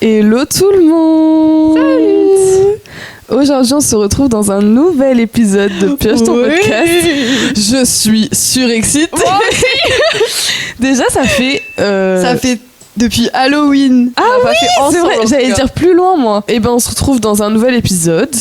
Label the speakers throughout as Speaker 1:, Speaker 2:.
Speaker 1: Hello tout le monde.
Speaker 2: Salut.
Speaker 1: Aujourd'hui on se retrouve dans un nouvel épisode de Pioche ton podcast. Je suis surexcitée. Déjà ça fait
Speaker 2: depuis Halloween.
Speaker 1: Ah oui, c'est vrai, j'allais dire plus loin moi. Et ben on se retrouve dans un nouvel épisode.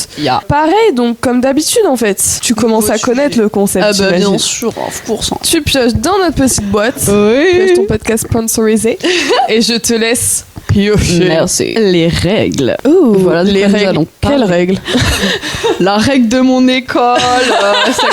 Speaker 1: Pareil, donc comme d'habitude en fait. Tu commences à connaître le concept.
Speaker 2: Ah bah
Speaker 1: j'imagine.
Speaker 2: bien sûr, 100%.
Speaker 1: Tu pioches dans notre petite boîte.
Speaker 2: Oui.
Speaker 1: Pioche ton podcast sponsorisé. Et je te laisse piocher.
Speaker 2: Merci.
Speaker 1: Les règles.
Speaker 2: Voilà de
Speaker 1: les
Speaker 2: quoi nous
Speaker 1: règles.
Speaker 2: allons
Speaker 1: Quelles
Speaker 2: parler.
Speaker 1: règles?
Speaker 2: La règle de mon école,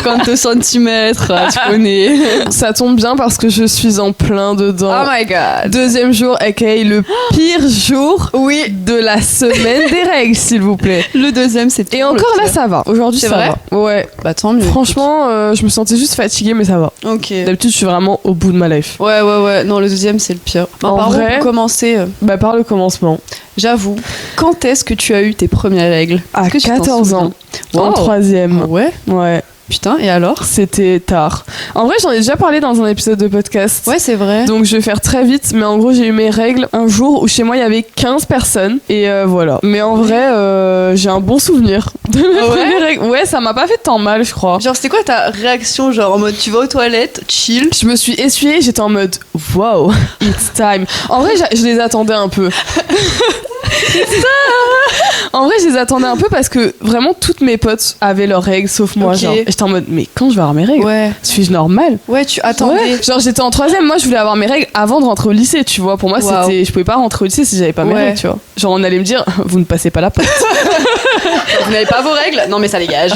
Speaker 2: 50 cm, tu connais.
Speaker 1: Ça tombe bien parce que je suis en plein dedans.
Speaker 2: Oh my god.
Speaker 1: Deuxième jour, aka le pire jour
Speaker 2: Oui.
Speaker 1: de la semaine des règles, s'il vous plaît.
Speaker 2: Le deuxième, c'est
Speaker 1: Et encore là, ça va. Aujourd'hui,
Speaker 2: C'est
Speaker 1: ça
Speaker 2: vrai
Speaker 1: va. Ouais.
Speaker 2: Bah tant mieux.
Speaker 1: Franchement, je me sentais juste fatiguée, mais ça va.
Speaker 2: Ok.
Speaker 1: D'habitude, je suis vraiment au bout de ma life.
Speaker 2: Ouais. Non, le deuxième, c'est le pire.
Speaker 1: En
Speaker 2: Par
Speaker 1: vrai-
Speaker 2: contre, pour commencer,
Speaker 1: Bah, par le commencement.
Speaker 2: j'avoue, quand est-ce que tu as eu tes premières règles?
Speaker 1: À
Speaker 2: Est-ce que tu t'en
Speaker 1: 14 ans.
Speaker 2: souviens?
Speaker 1: En
Speaker 2: Wow.
Speaker 1: troisième.
Speaker 2: Ah ouais.
Speaker 1: Ouais.
Speaker 2: Putain, et alors?
Speaker 1: C'était tard. En vrai, j'en ai déjà parlé dans un épisode de podcast.
Speaker 2: Ouais, c'est vrai.
Speaker 1: Donc je vais faire très vite, mais en gros j'ai eu mes règles un jour où chez moi il y avait 15 personnes et voilà. Mais en vrai j'ai un bon souvenir de mes
Speaker 2: Ah ouais
Speaker 1: premières règles. Ouais, ça m'a pas fait tant mal je crois.
Speaker 2: Genre, c'était quoi ta réaction? Genre, en mode, tu vas aux toilettes, chill.
Speaker 1: Je me suis essuyée, j'étais en mode wow, it's time. En vrai je les attendais un peu. En vrai, je les attendais un peu parce que vraiment toutes mes potes avaient leurs règles sauf moi.
Speaker 2: Ok.
Speaker 1: Genre, et j'étais en mode mais quand je vais avoir mes règles,
Speaker 2: Ouais.
Speaker 1: suis-je normale?
Speaker 2: Ouais, tu attendais.
Speaker 1: Ouais. Genre j'étais en troisième, moi je voulais avoir mes règles avant de rentrer au lycée, tu vois. Pour moi
Speaker 2: Wow.
Speaker 1: c'était, je pouvais pas rentrer au lycée si j'avais pas mes
Speaker 2: Ouais.
Speaker 1: règles, tu vois. Genre on allait me dire, vous ne passez pas la porte,
Speaker 2: Vous n'avez pas vos règles? Non, mais ça dégage.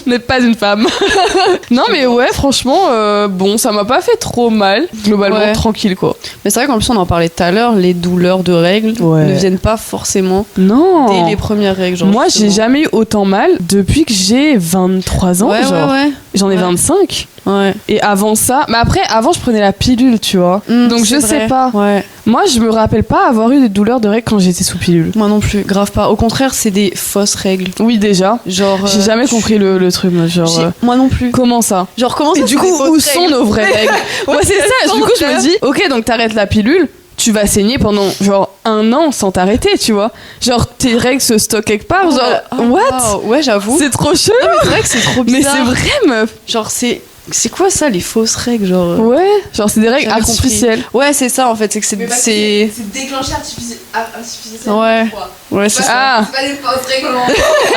Speaker 1: vous n'êtes pas une femme. Non mais ouais, franchement, bon ça m'a pas fait trop mal, globalement
Speaker 2: Ouais.
Speaker 1: tranquille quoi.
Speaker 2: Mais c'est vrai qu'en plus, on en parlait tout à l'heure, les douleurs de règles
Speaker 1: Ouais.
Speaker 2: ne viennent pas forcément
Speaker 1: Non.
Speaker 2: dès les premières règles. Genre,
Speaker 1: Moi j'ai
Speaker 2: justement.
Speaker 1: jamais eu autant mal depuis que j'ai 23 ans,
Speaker 2: Ouais,
Speaker 1: genre.
Speaker 2: ouais.
Speaker 1: J'en ai
Speaker 2: Ouais.
Speaker 1: 25.
Speaker 2: Ouais.
Speaker 1: Et avant ça, mais après, avant je prenais la pilule, tu vois. Donc je
Speaker 2: c'est
Speaker 1: sais
Speaker 2: vrai.
Speaker 1: pas.
Speaker 2: Ouais.
Speaker 1: Moi je me rappelle pas avoir eu des douleurs de règles quand j'étais sous pilule.
Speaker 2: Moi non plus, grave pas. Au contraire, c'est des fausses règles.
Speaker 1: Oui déjà.
Speaker 2: Genre.
Speaker 1: J'ai jamais compris le truc, moi, genre.
Speaker 2: Moi non plus.
Speaker 1: Comment ça?
Speaker 2: Genre, comment ça?
Speaker 1: Et du
Speaker 2: c'est
Speaker 1: coup,
Speaker 2: des fausses
Speaker 1: où sont
Speaker 2: règles
Speaker 1: nos vraies règles? Ouais, c'est ça. Du coup, je me dis, ok, donc t'arrêtes la pilule, tu vas saigner pendant genre 1 an sans t'arrêter, tu vois. Genre, tes règles se stockent quelque part, genre,
Speaker 2: Oh,
Speaker 1: what?
Speaker 2: wow. Ouais, j'avoue.
Speaker 1: C'est trop chelou.
Speaker 2: Non, mais c'est vrai que c'est trop
Speaker 1: Mais
Speaker 2: bizarre.
Speaker 1: c'est vrai, meuf.
Speaker 2: Genre, c'est quoi ça, les fausses règles? Genre.
Speaker 1: Ouais, genre, c'est des règles
Speaker 2: J'avais compris.
Speaker 1: artificielles.
Speaker 2: Ouais, c'est ça en fait. C'est que c'est.
Speaker 3: déclenché artificiellement.
Speaker 2: Ouais. Ouais, c'est ça.
Speaker 1: Ah,
Speaker 3: C'est pas des fausses règles.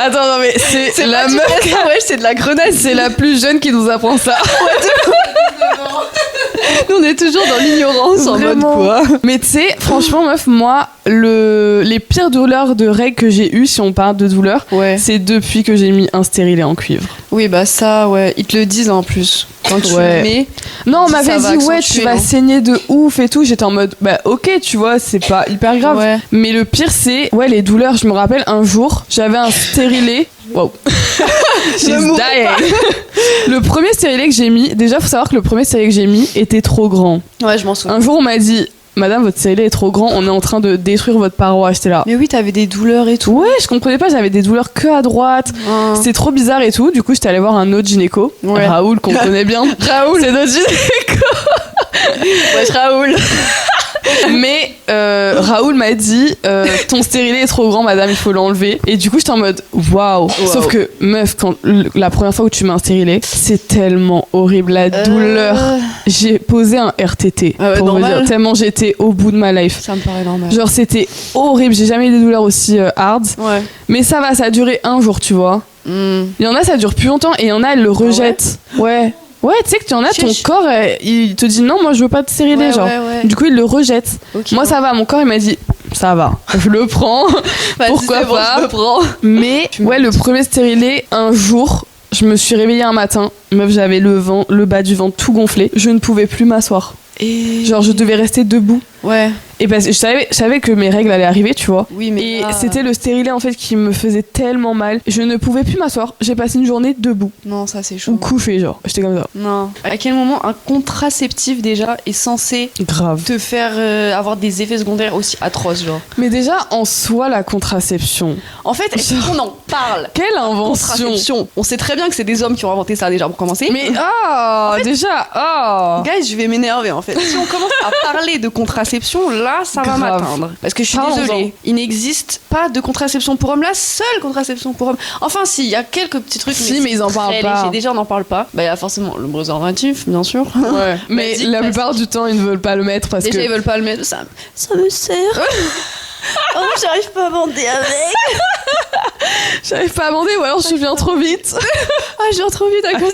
Speaker 1: attends, non, mais c'est la
Speaker 2: pas du
Speaker 1: meuf,
Speaker 2: tout ça, ouais, c'est de la grenade.
Speaker 1: c'est la plus jeune qui nous apprend ça.
Speaker 2: Nous, on est toujours dans l'ignorance en mode
Speaker 1: Vraiment.
Speaker 2: quoi.
Speaker 1: Mais tu sais, franchement, meuf, moi, les pires douleurs de règles que j'ai eues, si on parle de douleurs,
Speaker 2: Ouais.
Speaker 1: c'est depuis que j'ai mis un stérilet en cuivre.
Speaker 2: Oui, bah ça, ouais. Ils te le disent en plus. Quand tu
Speaker 1: Ouais.
Speaker 2: le mets.
Speaker 1: Non, on
Speaker 2: Ça
Speaker 1: m'avait
Speaker 2: va
Speaker 1: dit, ouais,
Speaker 2: accentuer,
Speaker 1: tu vas
Speaker 2: non
Speaker 1: saigner de ouf et tout. J'étais en mode, bah ok, tu vois, c'est pas hyper grave.
Speaker 2: Ouais.
Speaker 1: Mais le pire, c'est, ouais, les douleurs. Je me rappelle un jour, j'avais un stérilet. Wow. She's
Speaker 2: Ne mourrez
Speaker 1: dying. Le premier stérilet que j'ai mis, déjà, faut savoir que le premier stérilet que j'ai mis était trop grand.
Speaker 2: Ouais, je m'en souviens.
Speaker 1: Un jour, on m'a dit, madame, votre stérilet est trop grand, on est en train de détruire votre paroi. J'étais là.
Speaker 2: Mais oui, t'avais des douleurs et tout.
Speaker 1: Ouais, je comprenais pas, j'avais des douleurs que à droite.
Speaker 2: Hein.
Speaker 1: C'était trop bizarre et tout. Du coup, j'étais allée voir un autre gynéco,
Speaker 2: Ouais.
Speaker 1: Raoul, qu'on connaît bien. Raoul, c'est notre gynéco.
Speaker 2: Wesh, Raoul.
Speaker 1: Mais Raoul m'a dit ton stérilet est trop grand, madame, il faut l'enlever. Et du coup, j'étais en mode waouh. Sauf que, meuf, quand la première fois où tu mets un stérilet, c'est tellement horrible, la douleur. J'ai posé un RTT
Speaker 2: Ah ouais,
Speaker 1: pour vous
Speaker 2: normal.
Speaker 1: dire, tellement j'étais au bout de ma life.
Speaker 2: Ça me paraît normal.
Speaker 1: Genre, c'était horrible. J'ai jamais eu des douleurs aussi hard.
Speaker 2: Ouais.
Speaker 1: Mais ça va, ça a duré un jour, tu vois. Il y en a, ça dure plus longtemps et il y en a, elles le rejettent. Ouais. Ouais, tu sais que tu en as, ton
Speaker 2: Chiche.
Speaker 1: corps, il te dit non, moi je veux pas de stérilet,
Speaker 2: Ouais,
Speaker 1: genre.
Speaker 2: ouais.
Speaker 1: Du coup, il le rejette.
Speaker 2: Ok.
Speaker 1: Moi, ça va, mon corps, il m'a dit ça va, je le prends.
Speaker 2: Vas-y,
Speaker 1: pourquoi
Speaker 2: c'est bon,
Speaker 1: pas.
Speaker 2: je le prends.
Speaker 1: Mais
Speaker 2: Tu me
Speaker 1: ouais, le premier stérilet, un jour, je me suis réveillée un matin, meuf, j'avais le bas du ventre tout gonflé, je ne pouvais plus m'asseoir.
Speaker 2: Et.
Speaker 1: Genre, je devais rester debout.
Speaker 2: Ouais.
Speaker 1: Et parce que je savais que mes règles allaient arriver, tu vois.
Speaker 2: Oui, mais.
Speaker 1: Et
Speaker 2: là-
Speaker 1: c'était le stérilet en fait qui me faisait tellement mal. Je ne pouvais plus m'asseoir. J'ai passé une journée debout
Speaker 2: Non, ça c'est chaud.
Speaker 1: ou couché, genre. J'étais comme ça.
Speaker 2: Non. À quel moment un contraceptif déjà est censé
Speaker 1: Grave.
Speaker 2: te faire avoir des effets secondaires aussi atroces, genre?
Speaker 1: Mais déjà en soi la contraception.
Speaker 2: En fait, est-ce qu'on en parle?
Speaker 1: Quelle invention.
Speaker 2: Contraception. On sait très bien que c'est des hommes qui ont inventé ça déjà pour commencer.
Speaker 1: Mais déjà
Speaker 2: Guys, je vais m'énerver en fait. Si on commence à parler de contraception, contraception, là, ça va
Speaker 1: Grave.
Speaker 2: m'atteindre. Parce que je suis
Speaker 1: Parlons-en.
Speaker 2: désolée, il n'existe pas de contraception pour hommes. La seule contraception pour hommes. Enfin, si, il y a quelques petits trucs.
Speaker 1: Si, mais ils en parlent
Speaker 2: très
Speaker 1: pas.
Speaker 2: léger. Déjà, on n'en parle pas. Bah, il y a forcément le préservatif, bien sûr.
Speaker 1: Ouais. Mais
Speaker 2: Basique,
Speaker 1: la
Speaker 2: parce-
Speaker 1: plupart du temps, ils ne veulent pas le mettre parce
Speaker 2: Déjà,
Speaker 1: que.
Speaker 2: ils veulent pas le mettre. Ça me sert. Oh, j'arrive pas à bander avec.
Speaker 1: J'arrive pas à bander ou alors je viens trop vite.
Speaker 2: Ah, je viens trop vite à cause.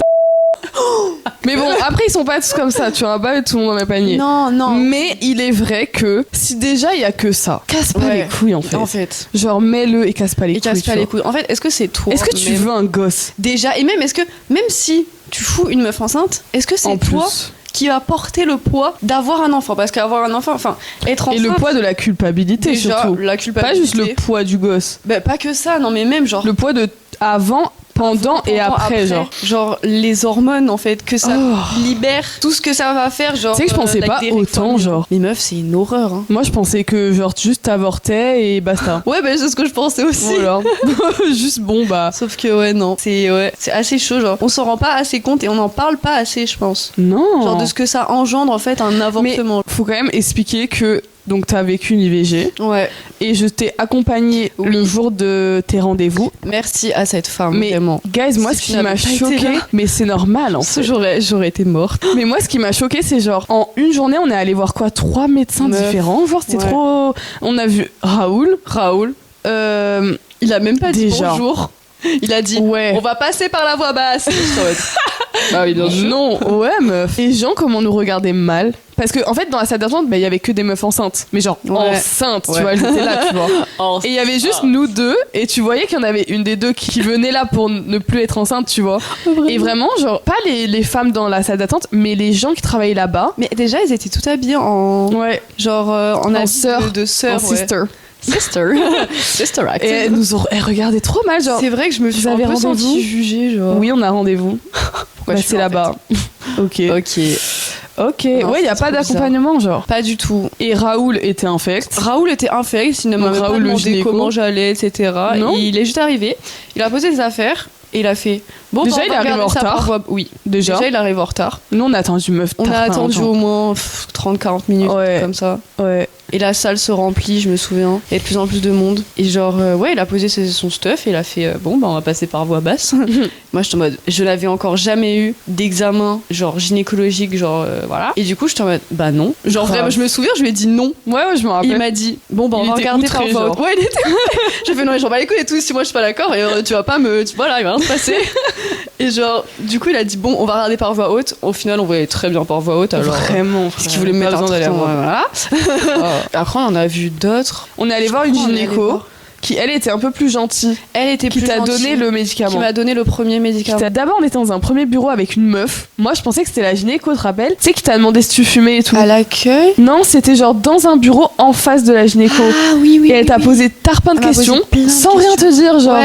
Speaker 1: Mais bon, après, ils sont pas tous comme ça. Tu vas pas mettre tout le monde dans mes paniers.
Speaker 2: Non.
Speaker 1: Mais il est vrai que si déjà il y a que ça, casse pas
Speaker 2: Ouais.
Speaker 1: les couilles en fait.
Speaker 2: En fait.
Speaker 1: Genre mets-le et casse pas les
Speaker 2: Et
Speaker 1: couilles.
Speaker 2: casse pas
Speaker 1: tu
Speaker 2: les
Speaker 1: vois.
Speaker 2: couilles. En fait, est-ce que c'est toi
Speaker 1: Est-ce que tu
Speaker 2: même
Speaker 1: veux un gosse
Speaker 2: déjà, et même est-ce que même si tu fous une meuf enceinte, est-ce que c'est
Speaker 1: en
Speaker 2: toi
Speaker 1: plus
Speaker 2: qui va porter le poids d'avoir un enfant? Parce qu'avoir un enfant, enfin, être enceinte,
Speaker 1: et le poids de la culpabilité
Speaker 2: déjà,
Speaker 1: surtout.
Speaker 2: la
Speaker 1: Pas
Speaker 2: culpabilité.
Speaker 1: juste le poids du gosse.
Speaker 2: Bah, pas que ça, non mais même genre
Speaker 1: Le poids de avant, pendant et après, genre.
Speaker 2: les hormones en fait que ça
Speaker 1: Oh.
Speaker 2: libère, tout ce que ça va faire, genre.
Speaker 1: Tu sais que je pensais
Speaker 2: like
Speaker 1: pas
Speaker 2: des
Speaker 1: autant,
Speaker 2: réformes.
Speaker 1: genre.
Speaker 2: Mais meuf, c'est une horreur. Hein.
Speaker 1: Moi, je pensais que genre juste t'avortais et basta.
Speaker 2: Ouais, bah c'est ce que je pensais aussi.
Speaker 1: Voilà. Juste bon bah.
Speaker 2: Sauf que ouais non, c'est assez chaud genre. On s'en rend pas assez compte et on n'en parle pas assez, je pense.
Speaker 1: Non.
Speaker 2: Genre de ce que ça engendre en fait un
Speaker 1: Mais
Speaker 2: avortement.
Speaker 1: faut quand même expliquer que donc t'as vécu une IVG
Speaker 2: Ouais.
Speaker 1: et je t'ai accompagné
Speaker 2: Oui.
Speaker 1: le jour de tes rendez-vous.
Speaker 2: Merci à cette femme
Speaker 1: Mais
Speaker 2: vraiment.
Speaker 1: guys, moi
Speaker 2: Si
Speaker 1: ce
Speaker 2: tu
Speaker 1: qui
Speaker 2: n'avais
Speaker 1: m'a
Speaker 2: pas été
Speaker 1: choqué,
Speaker 2: là.
Speaker 1: mais c'est normal en fait.
Speaker 2: J'aurais été morte.
Speaker 1: Mais moi ce qui m'a choqué, c'est genre en une journée, on est allé voir quoi 3 médecins
Speaker 2: Meuf.
Speaker 1: différents. Genre c'était
Speaker 2: Ouais.
Speaker 1: trop. On a vu Raoul. Euh,
Speaker 2: Il a même pas dit
Speaker 1: Déjà.
Speaker 2: bonjour. Il a dit
Speaker 1: Ouais.
Speaker 2: on va passer par la voie basse. Bah oui, bien sûr.
Speaker 1: Non, ouais meuf. Les gens comment nous regardaient mal. Parce que en fait dans la salle d'attente, bah, il y avait que des meufs enceintes. Mais genre
Speaker 2: Ouais.
Speaker 1: enceintes,
Speaker 2: Ouais.
Speaker 1: tu vois, elles étaient là, tu vois. Et il y avait juste nous deux, et tu voyais qu'il y en avait une des deux qui venait là pour ne plus être enceinte, tu vois. Et vraiment, genre, pas les femmes dans la salle d'attente, mais les gens qui travaillaient là-bas.
Speaker 2: Mais déjà ils étaient tout habillés en
Speaker 1: Ouais,
Speaker 2: genre en habit
Speaker 1: sœur.
Speaker 2: de sœur,
Speaker 1: en
Speaker 2: ouais.
Speaker 1: sister.
Speaker 2: Sister. Sister
Speaker 1: Et elles nous ont elles regardaient trop mal, genre.
Speaker 2: C'est vrai que je me suis
Speaker 1: Vous
Speaker 2: un
Speaker 1: avez
Speaker 2: peu
Speaker 1: rendez-vous
Speaker 2: sentie jugée genre.
Speaker 1: Oui, on a rendez-vous.
Speaker 2: Pourquoi
Speaker 1: Bah,
Speaker 2: je suis
Speaker 1: c'est
Speaker 2: là, en
Speaker 1: là-bas. Ok.
Speaker 2: Ok.
Speaker 1: Ok.
Speaker 2: Non,
Speaker 1: Ouais, il y a
Speaker 2: c'est
Speaker 1: pas
Speaker 2: trop
Speaker 1: d'accompagnement, genre.
Speaker 2: Pas du tout.
Speaker 1: Et Raoul était infect.
Speaker 2: Raoul était infect, il ne m'avait pas
Speaker 1: Raoul, le
Speaker 2: demandé
Speaker 1: gynéco.
Speaker 2: comment j'allais, etc.
Speaker 1: Non.
Speaker 2: Il est juste arrivé, il a posé des affaires et il a fait. Bon,
Speaker 1: Déjà,
Speaker 2: bah, on
Speaker 1: il
Speaker 2: va
Speaker 1: arrive
Speaker 2: regarder
Speaker 1: en
Speaker 2: ça par
Speaker 1: retard.
Speaker 2: voie- Oui,
Speaker 1: Déjà.
Speaker 2: déjà il arrive en retard.
Speaker 1: Nous, on a attendu meuf.
Speaker 2: On a
Speaker 1: tard, pas
Speaker 2: attendu
Speaker 1: longtemps.
Speaker 2: au moins 30-40 minutes,
Speaker 1: Ouais.
Speaker 2: comme ça.
Speaker 1: Ouais.
Speaker 2: Et la salle se remplit, je me souviens. Il y a de plus en plus de monde. Et genre, ouais, il a posé son stuff et il a fait bon, bah on va passer par voie basse. Moi, je suis en mode, je n'avais encore jamais eu d'examen, genre gynécologique, genre voilà. Et du coup, je suis en mode, bah non. Genre,
Speaker 1: Grave.
Speaker 2: vraiment, je me souviens, je lui ai dit non.
Speaker 1: Ouais, je me rappelle.
Speaker 2: Il m'a dit, bon, bah on
Speaker 1: Il
Speaker 2: va
Speaker 1: était
Speaker 2: regarder
Speaker 1: outré,
Speaker 2: par voie
Speaker 1: genre.
Speaker 2: haute. Ouais, il était. J'ai fait non, j'en bats les couilles et tout. Si moi je suis pas d'accord, et tu vas pas me. Voilà, il va rien se passer. Et genre, du coup, il a dit, bon, on va regarder par voie haute. Au final, on voyait très bien par voie haute. Alors,
Speaker 1: Vraiment.
Speaker 2: parce qu'il voulait me mettre un
Speaker 1: d'aller
Speaker 2: truc,
Speaker 1: voir.
Speaker 2: voilà. Après, on en a vu d'autres.
Speaker 1: On est allé voir une gynéco qui, elle, était un peu plus gentille.
Speaker 2: Elle était
Speaker 1: Qui
Speaker 2: plus
Speaker 1: t'a
Speaker 2: gentille,
Speaker 1: donné le
Speaker 2: qui
Speaker 1: médicament.
Speaker 2: m'a donné le premier médicament.
Speaker 1: D'abord, on était dans un premier bureau avec une meuf. Moi, je pensais que c'était la gynéco, tu te rappelles? Tu sais, qui t'a demandé si tu fumais et tout.
Speaker 2: À l'accueil.
Speaker 1: Non, c'était genre dans un bureau en face de la gynéco.
Speaker 2: Ah oui, oui.
Speaker 1: Et elle t'a posé tarpin de
Speaker 2: Elle m'a posé
Speaker 1: questions
Speaker 2: plein de
Speaker 1: sans rien te dire, genre.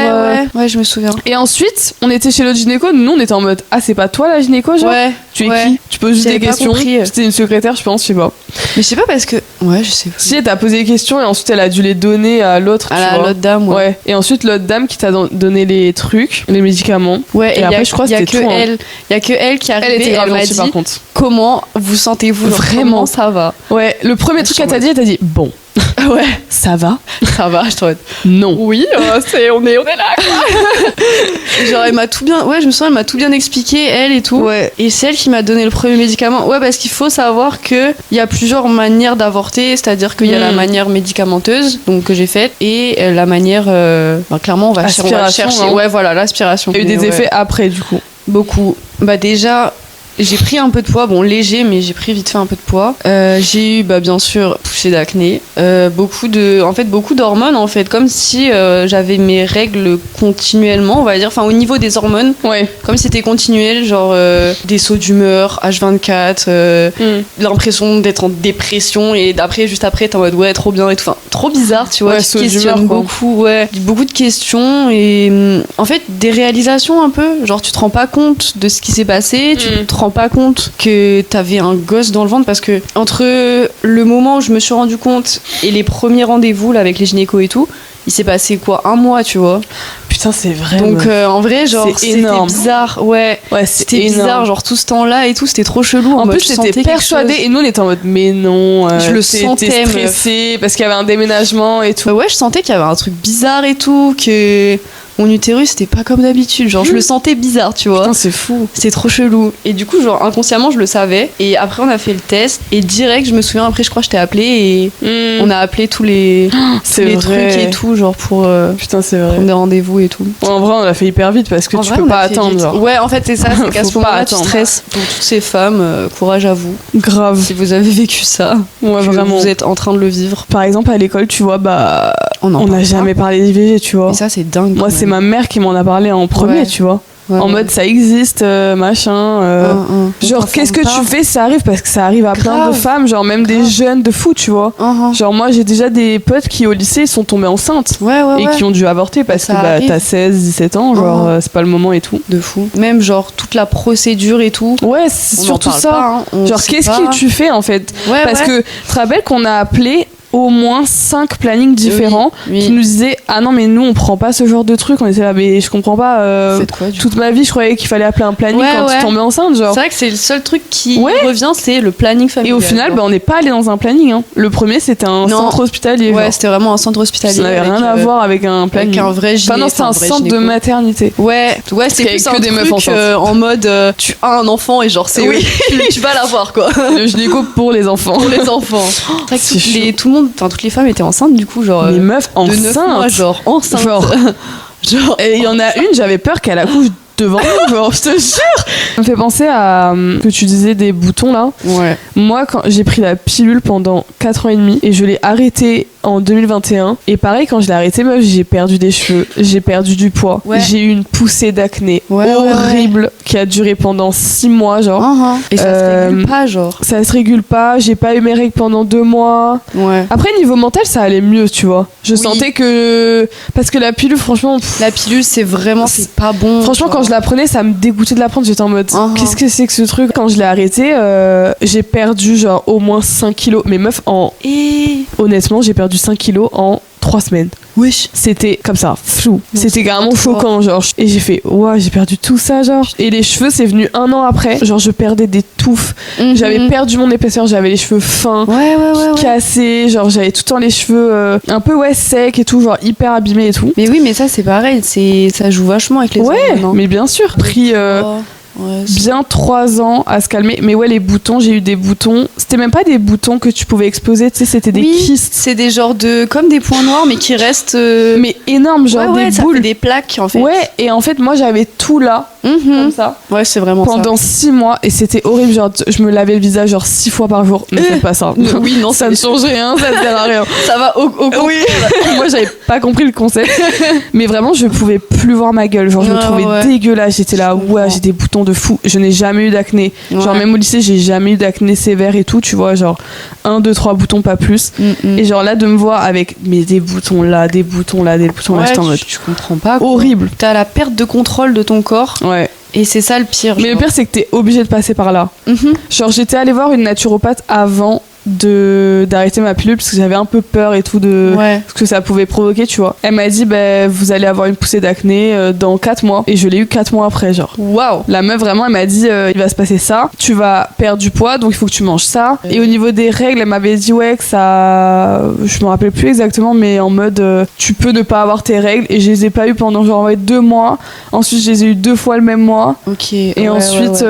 Speaker 2: Ouais, je me souviens.
Speaker 1: Et ensuite, on était chez l'autre gynéco. Nous, on était en mode ah, c'est pas toi la gynéco, genre.
Speaker 2: Ouais.
Speaker 1: Tu es
Speaker 2: ouais.
Speaker 1: qui? Tu poses juste
Speaker 2: J'avais
Speaker 1: des
Speaker 2: pas
Speaker 1: questions.
Speaker 2: compris.
Speaker 1: C'était une secrétaire, je pense, je sais pas.
Speaker 2: Mais je sais pas parce que. Ouais, je sais pas.
Speaker 1: Si elle t'a posé des questions et ensuite elle a dû les donner à l'autre. tu vois.
Speaker 2: L'autre dame, ouais.
Speaker 1: Ouais. Et ensuite l'autre dame qui t'a donné les trucs, les médicaments.
Speaker 2: Ouais,
Speaker 1: Et
Speaker 2: et
Speaker 1: après, je crois que
Speaker 2: y a
Speaker 1: c'était
Speaker 2: que
Speaker 1: tout, hein.
Speaker 2: elle. Il y a que elle qui est arrivée.
Speaker 1: Elle était grave
Speaker 2: elle m'a
Speaker 1: gentille
Speaker 2: dit
Speaker 1: par contre.
Speaker 2: comment vous sentez-vous, genre,
Speaker 1: Vraiment.
Speaker 2: comment ça va.
Speaker 1: Ouais, le premier truc qu'elle t'a dit, elle t'a dit bon,
Speaker 2: Ouais,
Speaker 1: ça va?
Speaker 2: ça va, je te
Speaker 1: Non.
Speaker 2: oui, on est là quoi. Et genre elle m'a tout bien, ouais, je me souviens, elle m'a tout bien expliqué, elle et tout.
Speaker 1: Ouais.
Speaker 2: Et c'est elle qui m'a donné le premier médicament. Ouais, parce qu'il faut savoir que il y a plusieurs manières d'avorter, c'est-à-dire qu'il y a la manière médicamenteuse, donc que j'ai faite, et la manière, clairement on va
Speaker 1: Aspiration,
Speaker 2: chercher.
Speaker 1: hein.
Speaker 2: Ouais, voilà, l'aspiration.
Speaker 1: Il y a eu
Speaker 2: Mais
Speaker 1: des
Speaker 2: ouais,
Speaker 1: effets après du coup.
Speaker 2: beaucoup. Bah déjà. J'ai pris un peu de poids, bon léger, mais j'ai pris vite fait un peu de poids. J'ai eu, bien sûr, poussée d'acné, beaucoup d'hormones en fait, comme si j'avais mes règles continuellement, on va dire, enfin au niveau des hormones,
Speaker 1: Ouais.
Speaker 2: comme si c'était continuel, genre des sauts d'humeur, H24, l'impression d'être en dépression et juste après t'es en mode ouais trop bien et tout, enfin trop bizarre, tu vois,
Speaker 1: Ouais,
Speaker 2: tu
Speaker 1: sauts
Speaker 2: te questionnes
Speaker 1: d'humeur, quoi.
Speaker 2: beaucoup, ouais, beaucoup de questions et en fait des réalisations un peu, genre tu te rends pas compte de ce qui s'est passé, tu te rends pas compte que t'avais un gosse dans le ventre parce que entre le moment où je me suis rendu compte et les premiers rendez-vous là avec les gynécos et tout, il s'est passé quoi, un mois, tu vois.
Speaker 1: Putain, c'est vrai.
Speaker 2: Donc en vrai, genre,
Speaker 1: C'est
Speaker 2: c'était
Speaker 1: énorme.
Speaker 2: bizarre. Ouais, c'était
Speaker 1: énorme.
Speaker 2: bizarre, genre tout ce temps-là et tout, c'était trop chelou.
Speaker 1: En
Speaker 2: mode,
Speaker 1: plus,
Speaker 2: je sentais
Speaker 1: j'étais
Speaker 2: quelque
Speaker 1: persuadée,
Speaker 2: chose.
Speaker 1: et nous on était en mode, mais non,
Speaker 2: Je le
Speaker 1: t'étais
Speaker 2: sentais, meuf.
Speaker 1: stressée parce qu'il y avait un déménagement et tout.
Speaker 2: Ouais, je sentais qu'il y avait un truc bizarre et tout, que mon utérus c'était pas comme d'habitude. Genre, je le sentais bizarre, tu vois.
Speaker 1: Putain, c'est fou.
Speaker 2: C'était trop chelou. Et du coup, genre, inconsciemment, je le savais. Et après, on a fait le test. Et direct, je me souviens, après, je crois que je t'ai appelé et on a appelé tous les,
Speaker 1: C'est
Speaker 2: tous les
Speaker 1: vrai.
Speaker 2: trucs et tout, genre, pour
Speaker 1: Putain, c'est vrai.
Speaker 2: prendre des rendez-vous et tout.
Speaker 1: En vrai, on l'a fait hyper vite parce que
Speaker 2: En
Speaker 1: tu
Speaker 2: vrai,
Speaker 1: peux
Speaker 2: on
Speaker 1: pas
Speaker 2: l'a fait
Speaker 1: attendre.
Speaker 2: vite.
Speaker 1: Genre.
Speaker 2: Ouais, en fait, c'est ça, c'est qu'à
Speaker 1: Faut
Speaker 2: ce
Speaker 1: pas
Speaker 2: moment-là, tu
Speaker 1: attendre.
Speaker 2: stresses. Pour toutes ces femmes, courage à vous.
Speaker 1: Grave.
Speaker 2: Si vous avez vécu ça,
Speaker 1: Ouais,
Speaker 2: que
Speaker 1: vraiment.
Speaker 2: vous êtes en train de le vivre.
Speaker 1: Par exemple, à l'école, tu vois, bah,
Speaker 2: On en
Speaker 1: on n'a
Speaker 2: parle
Speaker 1: jamais
Speaker 2: pas.
Speaker 1: parlé d'IVG, tu vois.
Speaker 2: Et ça, c'est dingue.
Speaker 1: Moi,
Speaker 2: quand
Speaker 1: c'est
Speaker 2: même.
Speaker 1: ma mère qui m'en a parlé en premier,
Speaker 2: Ouais.
Speaker 1: tu vois.
Speaker 2: Ouais,
Speaker 1: En
Speaker 2: ouais.
Speaker 1: mode, ça existe, machin.
Speaker 2: On
Speaker 1: Genre,
Speaker 2: t'informe
Speaker 1: qu'est-ce que
Speaker 2: pas.
Speaker 1: tu fais, ça arrive parce que ça arrive à plein de
Speaker 2: Grave.
Speaker 1: femmes, genre même des
Speaker 2: Grave.
Speaker 1: jeunes de fou, tu vois. Genre, moi, j'ai déjà des potes qui, au lycée, sont tombés enceintes.
Speaker 2: Ouais, ouais,
Speaker 1: Et
Speaker 2: ouais.
Speaker 1: qui ont dû avorter parce
Speaker 2: Ça
Speaker 1: que bah,
Speaker 2: arrive.
Speaker 1: t'as 16, 17 ans, genre c'est pas le moment et tout.
Speaker 2: De fou. Même, genre, toute la procédure et tout.
Speaker 1: Ouais, c'est
Speaker 2: On en
Speaker 1: surtout
Speaker 2: parle
Speaker 1: ça.
Speaker 2: pas, hein. On
Speaker 1: Genre,
Speaker 2: sait
Speaker 1: qu'est-ce
Speaker 2: pas.
Speaker 1: que tu fais en fait?
Speaker 2: Ouais,
Speaker 1: Parce
Speaker 2: ouais.
Speaker 1: que tu te rappelles qu'on a appelé au moins 5 plannings différents
Speaker 2: Oui.
Speaker 1: qui nous disaient ah non mais nous on prend pas ce genre de truc. On était là mais je comprends pas.
Speaker 2: Faites quoi, du
Speaker 1: Toute ma vie je croyais qu'il fallait appeler un planning
Speaker 2: Ouais,
Speaker 1: quand
Speaker 2: ouais.
Speaker 1: tu tombais enceinte genre.
Speaker 2: C'est vrai que c'est le seul truc qui
Speaker 1: Ouais.
Speaker 2: revient, c'est le planning
Speaker 1: Et
Speaker 2: familial.
Speaker 1: au final
Speaker 2: genre.
Speaker 1: bah, on n'est pas allé dans un planning. Hein. Le premier c'était un
Speaker 2: Non.
Speaker 1: centre hospitalier.
Speaker 2: Ouais,
Speaker 1: genre.
Speaker 2: c'était vraiment un centre hospitalier.
Speaker 1: Ça n'avait
Speaker 2: avec,
Speaker 1: rien à voir avec un planning.
Speaker 2: avec un vrai gyné.
Speaker 1: Enfin non c'était un
Speaker 2: vrai
Speaker 1: centre de
Speaker 2: gynéco.
Speaker 1: maternité.
Speaker 2: Ouais, ouais, c'est
Speaker 1: qu'il y
Speaker 2: plus
Speaker 1: avait
Speaker 2: un
Speaker 1: que des
Speaker 2: truc
Speaker 1: meufs enceintes.
Speaker 2: en mode tu as un enfant et genre c'est
Speaker 1: Oui.
Speaker 2: tu vas l'avoir quoi.
Speaker 1: Le gynéco pour les enfants.
Speaker 2: Pour les enfants. C'est vrai que
Speaker 1: C'est
Speaker 2: tout le monde, enfin toutes les femmes étaient enceintes du coup genre
Speaker 1: Les meufs
Speaker 2: de 9 mois
Speaker 1: enceintes.
Speaker 2: genre enceinte.
Speaker 1: Genre, et il y en a une, j'avais peur qu'elle accouche devant nous, genre, je te jure. Ça me fait penser à que tu disais des boutons là.
Speaker 2: Ouais.
Speaker 1: Moi, quand j'ai pris la pilule pendant 4 ans et demi et je l'ai arrêtée en 2021. Et pareil, quand je l'ai arrêtée, meuf, j'ai perdu des cheveux, j'ai perdu du poids,
Speaker 2: Ouais.
Speaker 1: j'ai eu une poussée d'acné
Speaker 2: Ouais,
Speaker 1: horrible qui a duré pendant 6 mois, genre.
Speaker 2: Et ça se régule pas genre.
Speaker 1: Ça se régule pas, j'ai pas eu mes règles pendant 2 mois.
Speaker 2: Ouais.
Speaker 1: Après, niveau mental, ça allait mieux, tu vois. Je
Speaker 2: Oui.
Speaker 1: sentais que. Parce que la pilule, franchement.
Speaker 2: La pilule c'est vraiment c'est pas bon.
Speaker 1: Franchement,
Speaker 2: genre.
Speaker 1: quand je la prenais, ça me dégoûtait de la prendre. J'étais en mode, qu'est-ce que c'est que ce truc? Quand je l'ai arrêté, j'ai perdu genre au moins 5 kilos. Mais meuf, honnêtement, j'ai perdu 5 kilos en 3 semaines.
Speaker 2: Wesh.
Speaker 1: C'était comme ça, flou.
Speaker 2: Non,
Speaker 1: C'était
Speaker 2: c'est
Speaker 1: carrément
Speaker 2: trop
Speaker 1: choquant, genre. Et j'ai fait, ouais, j'ai perdu tout ça, genre. Et les cheveux, c'est venu 1 an après. Genre, je perdais des touffes. J'avais perdu mon épaisseur, j'avais les cheveux fins.
Speaker 2: Ouais.
Speaker 1: Cassés, genre j'avais tout le temps les cheveux un peu secs et tout, genre hyper abîmés et tout.
Speaker 2: Mais oui, mais ça c'est pareil, ça joue vachement avec les
Speaker 1: Ouais,
Speaker 2: hormones, hein.
Speaker 1: mais bien sûr, pris
Speaker 2: Ouais,
Speaker 1: bien 3 ans à se calmer. Mais ouais, les boutons, j'ai eu des boutons. C'était même pas des boutons que tu pouvais exposer, tu sais, c'était des
Speaker 2: oui,
Speaker 1: kystes.
Speaker 2: c'est des genres de comme des points noirs mais qui restent
Speaker 1: Mais énormes, genre
Speaker 2: ouais,
Speaker 1: des
Speaker 2: ça
Speaker 1: boules.
Speaker 2: fait des plaques en fait.
Speaker 1: Ouais, et en fait, moi j'avais tout là, comme ça,
Speaker 2: Ouais, c'est vraiment
Speaker 1: pendant 6 mois, et c'était horrible. Genre, je me lavais le visage genre 6 fois par jour. Ne faites pas ça.
Speaker 2: Oui, non,
Speaker 1: ça ne change rien, ça ne sert à rien.
Speaker 2: ça. Ça va au
Speaker 1: Oui, moi j'avais pas compris le concept, mais vraiment je pouvais plus voir ma gueule, genre je me
Speaker 2: Ah,
Speaker 1: trouvais
Speaker 2: ouais.
Speaker 1: dégueulasse, j'étais là,
Speaker 2: Je comprends.
Speaker 1: ouais, j'ai des boutons de fou, je n'ai jamais eu d'acné, genre
Speaker 2: Ouais.
Speaker 1: même au lycée j'ai jamais eu d'acné sévère et tout, tu vois, genre 1, 2, 3 boutons, pas plus, et genre là de me voir avec mais des boutons là, des boutons là, des boutons là, j'étais en mode
Speaker 2: tu comprends pas. quoi.
Speaker 1: horrible.
Speaker 2: T'as la perte de contrôle de ton corps
Speaker 1: Ouais,
Speaker 2: et c'est ça le pire.
Speaker 1: mais le
Speaker 2: genre.
Speaker 1: pire c'est que t'es obligé de passer par là.
Speaker 2: Mhm.
Speaker 1: Genre j'étais allée voir une naturopathe avant d'arrêter ma pilule parce que j'avais un peu peur et tout de
Speaker 2: Ouais.
Speaker 1: ce que ça pouvait provoquer, tu vois. Elle m'a dit vous allez avoir une poussée d'acné dans 4 mois, et je l'ai eu 4 mois après, genre.
Speaker 2: Waouh.
Speaker 1: La meuf vraiment elle m'a dit il va se passer ça, tu vas perdre du poids donc il faut que tu manges ça. Et au niveau des règles elle m'avait dit ouais que ça, je me rappelle plus exactement, mais en mode tu peux ne pas avoir tes règles, et je les ai pas eu pendant genre 2 mois. Ensuite je les ai eu 2 fois le même mois.
Speaker 2: Ok.
Speaker 1: Et ensuite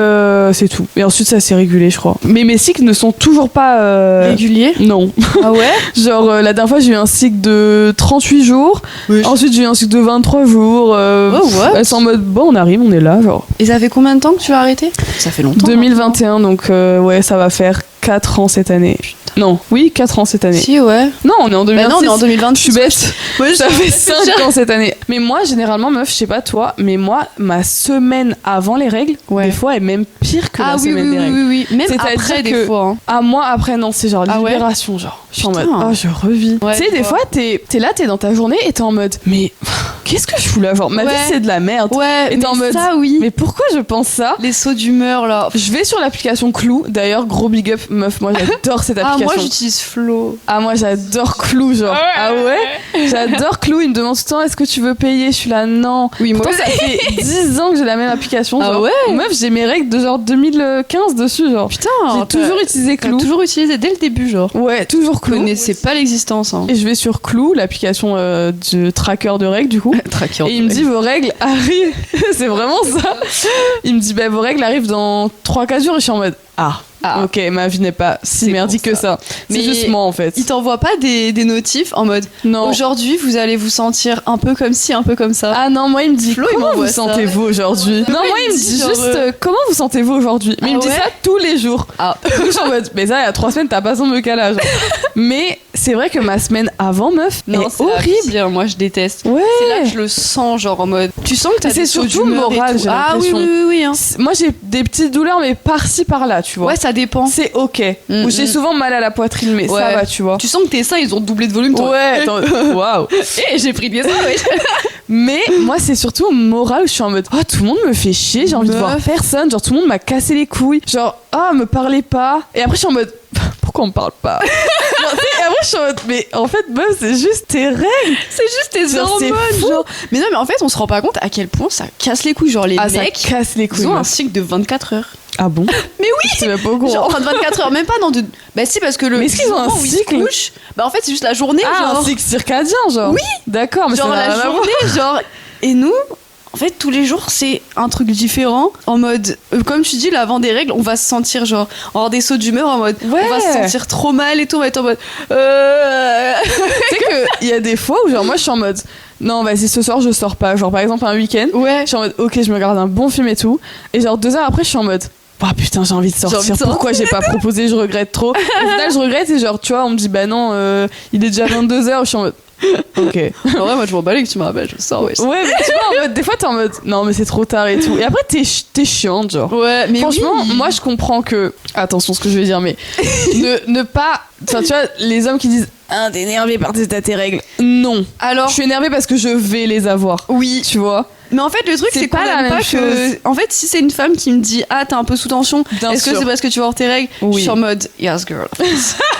Speaker 1: c'est tout. Et ensuite ça s'est régulé, je crois. Mais mes cycles ne sont toujours pas
Speaker 2: régulier.
Speaker 1: non.
Speaker 2: Ah ouais.
Speaker 1: Genre la dernière fois j'ai eu un cycle de 38 jours. Ensuite j'ai eu un cycle de 23 jours.
Speaker 2: Oh, what?
Speaker 1: Elles sont en mode bon on arrive, on est là, genre.
Speaker 2: Et ça fait combien de temps que tu as arrêté? Ça fait longtemps.
Speaker 1: 2021, donc ouais ça va faire 4 ans cette année. Non, oui 4 ans cette année.
Speaker 2: Si ouais.
Speaker 1: Non on est en 2026.
Speaker 2: Bah non, on est en 2026.
Speaker 1: Je suis bête.
Speaker 2: Ouais,
Speaker 1: Ça
Speaker 2: je-
Speaker 1: fait 5 ans cette année. Mais moi généralement meuf, je sais pas toi, mais moi ma semaine avant les règles,
Speaker 2: Ouais.
Speaker 1: des fois est même pire que
Speaker 2: Ah
Speaker 1: la
Speaker 2: oui,
Speaker 1: semaine
Speaker 2: oui,
Speaker 1: des
Speaker 2: oui,
Speaker 1: règles.
Speaker 2: oui, oui. Même
Speaker 1: C'est-à-dire
Speaker 2: après des
Speaker 1: que-
Speaker 2: fois. Hein.
Speaker 1: À moi après non, c'est genre
Speaker 2: Ah ouais
Speaker 1: libération, genre. Je suis en mode
Speaker 2: Putain.
Speaker 1: oh je revis.
Speaker 2: Ouais,
Speaker 1: tu sais
Speaker 2: je
Speaker 1: des
Speaker 2: vois.
Speaker 1: fois t'es là, t'es dans ta journée et t'es en mode mais qu'est-ce que je fous là, genre ma vie
Speaker 2: Ouais.
Speaker 1: c'est de la merde.
Speaker 2: Ouais,
Speaker 1: Et t'es en
Speaker 2: mais
Speaker 1: mode,
Speaker 2: ça, oui.
Speaker 1: mais pourquoi je pense ça?
Speaker 2: Les sauts d'humeur, là.
Speaker 1: Je vais sur l'application Clou, d'ailleurs gros big up meuf, moi j'adore cette
Speaker 2: Ah,
Speaker 1: application.
Speaker 2: moi, j'utilise Flow.
Speaker 1: Ah moi j'adore Clou genre. Ah ouais, j'adore Clou, il me demande tout le temps est-ce que tu veux payer, je suis là non.
Speaker 2: Oui, moi.
Speaker 1: Pourtant ça fait 10 ans que j'ai la même application
Speaker 2: Ah
Speaker 1: genre.
Speaker 2: ouais.
Speaker 1: Meuf, j'ai mes règles de genre 2015 dessus genre.
Speaker 2: Putain,
Speaker 1: J'ai toujours utilisé
Speaker 2: t'as
Speaker 1: Clou.
Speaker 2: toujours utilisé dès le début, genre.
Speaker 1: Ouais, toujours
Speaker 2: Je
Speaker 1: Clou.
Speaker 2: connaissais pas l'existence, hein.
Speaker 1: Et je vais sur Clou, l'application de tracker de règles du coup.
Speaker 2: Tracker.
Speaker 1: Et il me dit vos règles arrivent. C'est vraiment ça. Il me dit bah vos règles arrivent dans 3-4 jours et je suis en mode
Speaker 2: Ah.
Speaker 1: ok, ma vie n'est pas si
Speaker 2: C'est
Speaker 1: merdique
Speaker 2: pour
Speaker 1: que ça.
Speaker 2: Mais
Speaker 1: C'est juste moi en fait.
Speaker 2: Il t'envoie pas des notifs en mode
Speaker 1: Non.
Speaker 2: aujourd'hui vous allez vous sentir un peu comme ci, un peu comme ça.
Speaker 1: Ah non, moi il me dit
Speaker 2: Flo, il
Speaker 1: comment vous
Speaker 2: m'envoie ça.
Speaker 1: sentez-vous aujourd'hui. Non, moi il me dit
Speaker 2: genre,
Speaker 1: juste comment vous sentez-vous aujourd'hui. Mais il me dit
Speaker 2: ouais
Speaker 1: ça tous les jours.
Speaker 2: Ah.
Speaker 1: Donc, je suis en mode mais ça il y a 3 semaines t'as pas besoin de me caler. Genre. Mais c'est vrai que ma semaine avant meuf
Speaker 2: Non,
Speaker 1: est
Speaker 2: c'est
Speaker 1: horrible.
Speaker 2: la pire, moi je déteste.
Speaker 1: Ouais.
Speaker 2: C'est là que je le sens, genre en mode. Tu sens que t'as
Speaker 1: C'est
Speaker 2: des sauts
Speaker 1: surtout
Speaker 2: d'humeur et
Speaker 1: moral,
Speaker 2: tout.
Speaker 1: j'ai
Speaker 2: Ah oui,
Speaker 1: l'impression.
Speaker 2: oui, oui, hein.
Speaker 1: Moi j'ai des petites douleurs mais par-ci par-là, tu vois.
Speaker 2: Ouais, ça dépend.
Speaker 1: C'est ok.
Speaker 2: Mm,
Speaker 1: Ou j'ai souvent mal à la poitrine mais ça
Speaker 2: Ouais.
Speaker 1: va, tu vois.
Speaker 2: Tu sens que tes seins ils ont doublé de volume, toi.
Speaker 1: Ouais, attends, waouh.
Speaker 2: J'ai pris des seins, ouais.
Speaker 1: Mais moi, c'est surtout moral où je suis en mode oh, tout le monde me fait chier, j'ai envie de
Speaker 2: Meuf.
Speaker 1: voir personne. Genre, tout le monde m'a cassé les couilles. Genre, oh, me parlez pas. Et après, je suis en mode pourquoi on me parle pas? Genre, tu sais, et après, je suis en mode mais en fait, meuf, c'est juste tes règles.
Speaker 2: C'est juste tes
Speaker 1: Genre, c'est
Speaker 2: hormones,
Speaker 1: fou.
Speaker 2: genre. Mais non, mais en fait, on se rend pas compte à quel point ça casse les couilles. Genre, les
Speaker 1: Ah, ça
Speaker 2: mecs,
Speaker 1: casse les couilles.
Speaker 2: ils ont un
Speaker 1: meuf.
Speaker 2: cycle de 24 heures.
Speaker 1: Ah bon?
Speaker 2: Mais oui!
Speaker 1: Tu pas au courant.
Speaker 2: Genre, enfin, de 24 heures, même pas dans de. Bah, si, parce que le.
Speaker 1: Mais est-ce qu'ils ont un
Speaker 2: moment où ils se
Speaker 1: cycle?
Speaker 2: couchent, bah, en fait, c'est juste la journée,
Speaker 1: Ah,
Speaker 2: genre.
Speaker 1: un cycle circadien, genre.
Speaker 2: Oui.
Speaker 1: D'accord, mais
Speaker 2: Genre,
Speaker 1: ça n'a
Speaker 2: la
Speaker 1: rien à voir.
Speaker 2: journée, genre. Et nous, en fait, tous les jours, c'est un truc différent. En mode, comme tu dis, là, avant des règles, on va se sentir, genre, on va avoir des sauts d'humeur en mode,
Speaker 1: Ouais.
Speaker 2: on va se sentir trop mal et tout, on va être en mode.
Speaker 1: Tu sais qu'il y a des fois où, genre, moi, je suis en mode non, vas-y, ce soir, je sors pas. Genre, par exemple, un week-end,
Speaker 2: Ouais.
Speaker 1: je suis en mode ok, je me regarde un bon film et tout. Et genre, 2 heures après, je suis en mode ah putain, j'ai envie de sortir.
Speaker 2: envie de sortir.
Speaker 1: Pourquoi j'ai pas proposé? Je regrette trop. Au final, je regrette et genre, tu vois, on me dit bah non, il est déjà 22h. Je suis en mode ok.
Speaker 2: En vrai, moi, je m'en balais que tu me rappelles, je sors, ouais.
Speaker 1: Ouais, mais tu vois, en mode, des fois, t'es en mode non, mais c'est trop tard et tout. Et après, t'es chiante, genre.
Speaker 2: Ouais, mais
Speaker 1: Franchement,
Speaker 2: oui.
Speaker 1: moi je comprends que. Attention ce que je vais dire, mais ne pas. Enfin, tu vois, les hommes qui disent ah, t'es énervé par tes règles. Non.
Speaker 2: Alors,
Speaker 1: Je suis énervée parce que je vais les avoir.
Speaker 2: oui.
Speaker 1: Tu vois?
Speaker 2: Mais en fait, le truc,
Speaker 1: C'est
Speaker 2: c'est qu'on
Speaker 1: pas la
Speaker 2: aime
Speaker 1: même
Speaker 2: pas que. En fait, si c'est une femme qui me dit ah, t'es un peu sous tension,
Speaker 1: Bien
Speaker 2: est-ce que
Speaker 1: sûr.
Speaker 2: c'est parce que tu vas avoir tes règles? Je
Speaker 1: Oui.
Speaker 2: suis en mode yes, girl.